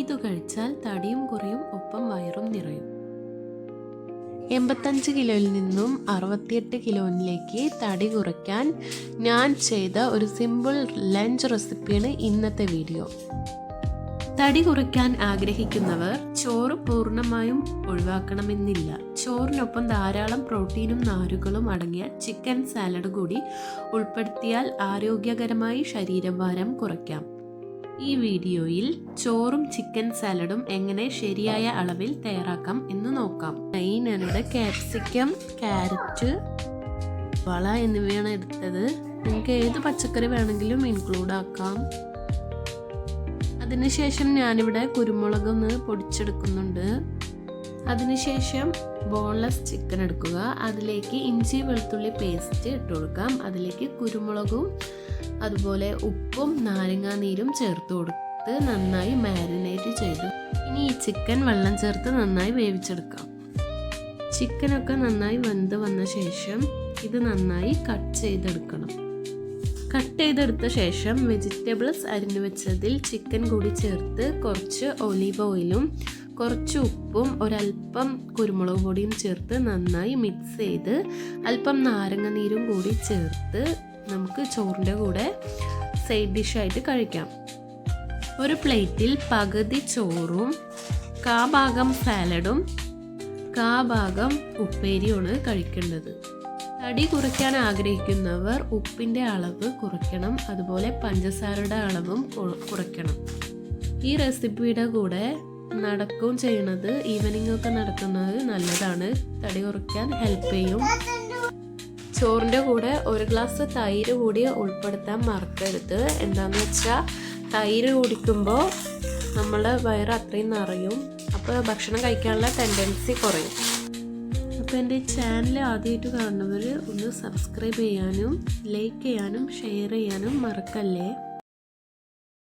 ഇത് കഴിച്ചാൽ തടിയും കുറയും, ഒപ്പം വയറും നിറയും. 85 കിലോയിൽ നിന്നും 68 കിലോയിലേക്ക് തടി കുറയ്ക്കാൻ ഞാൻ ചെയ്ത ഒരു സിമ്പിൾ ലഞ്ച് റെസിപ്പിയാണ് ഇന്നത്തെ വീഡിയോ. തടി കുറയ്ക്കാൻ ആഗ്രഹിക്കുന്നവർ ചോറ് പൂർണ്ണമായും ഒഴിവാക്കണമെന്നില്ല. ചോറിനൊപ്പം ധാരാളം പ്രോട്ടീനും നാരുകളും അടങ്ങിയ ചിക്കൻ സാലഡ് കൂടി ഉൾപ്പെടുത്തിയാൽ ആരോഗ്യകരമായി ശരീരഭാരം കുറയ്ക്കാം. ഈ വീഡിയോയിൽ ചോറും ചിക്കൻ സാലഡും എങ്ങനെ ശരിയായ അളവിൽ തയ്യാറാക്കാം എന്ന് നോക്കാം. ഞാനിവിടെ ക്യാപ്സിക്കം, ക്യാരറ്റ്, വള എന്നിവയാണ് എടുത്തത്. നിങ്ങൾക്ക് ഏത് പച്ചക്കറി വേണമെങ്കിലും ഇൻക്ലൂഡ് ആക്കാം. അതിനുശേഷം ഞാനിവിടെ കുരുമുളക് ഒന്ന് പൊടിച്ചെടുക്കുന്നുണ്ട്. അതിനുശേഷം ബോൺലെസ് ചിക്കൻ എടുക്കുക. അതിലേക്ക് ഇഞ്ചി വെളുത്തുള്ളി പേസ്റ്റ് ഇട്ട് കൊടുക്കാം. അതിലേക്ക് കുരുമുളകും അതുപോലെ ഉപ്പും നാരങ്ങാനീരും ചേർത്ത് കൊടുത്ത് നന്നായി മാരിനേറ്റ് ചെയ്തു. ഇനി ഈ ചിക്കൻ വെള്ളം ചേർത്ത് നന്നായി വേവിച്ചെടുക്കാം. ചിക്കനൊക്കെ നന്നായി വെന്ത് വന്ന ശേഷം ഇത് നന്നായി കട്ട് ചെയ്തെടുക്കണം. കട്ട് ചെയ്തെടുത്ത ശേഷം വെജിറ്റബിൾസ് അരിഞ്ഞു വെച്ചതിൽ ചിക്കൻ കൂടി ചേർത്ത് കുറച്ച് ഒലീവ് ഓയിലും കുറച്ച് ഉപ്പും ഒരൽപ്പം കുരുമുളക് പൊടിയും ചേർത്ത് നന്നായി മിക്സ് ചെയ്ത് അല്പം നാരങ്ങ നീരും കൂടി ചേർത്ത് നമുക്ക് ചോറിൻ്റെ കൂടെ സൈഡ് ഡിഷായിട്ട് കഴിക്കാം. ഒരു പ്ലേറ്റിൽ പകുതി ചോറും കാഭാഗം സാലഡും കാഭാഗം ഉപ്പേരിയുമാണ് കഴിക്കേണ്ടത്. തടി കുറയ്ക്കാൻ ആഗ്രഹിക്കുന്നവർ ഉപ്പിൻ്റെ അളവ് കുറയ്ക്കണം, അതുപോലെ പഞ്ചസാരയുടെ അളവും കുറയ്ക്കണം. ഈ റെസിപ്പിയുടെ കൂടെ നടക്കുകയും ചെയ്യണത്, ഈവനിങ് ഒക്കെ നടക്കുന്നത് നല്ലതാണ്. തടി കുറയ്ക്കാൻ ഹെൽപ്പ് ചെയ്യും. ചോറിൻ്റെ കൂടെ 1 ഗ്ലാസ് തൈര് കൂടി ഉൾപ്പെടുത്താൻ മറക്കരുത്. എന്താണെന്ന് വെച്ചാൽ തൈര് കുടിക്കുമ്പോൾ നമ്മളുടെ വയറ് അത്രയും നിറയും, അപ്പോൾ ഭക്ഷണം കഴിക്കാനുള്ള ടെൻഡൻസി കുറയും. അപ്പോൾ എൻ്റെ ചാനൽ ആദ്യമായിട്ട് കാണുന്നവർ ഒന്ന് സബ്സ്ക്രൈബ് ചെയ്യാനും ലൈക്ക് ചെയ്യാനും ഷെയർ ചെയ്യാനും മറക്കല്ലേ.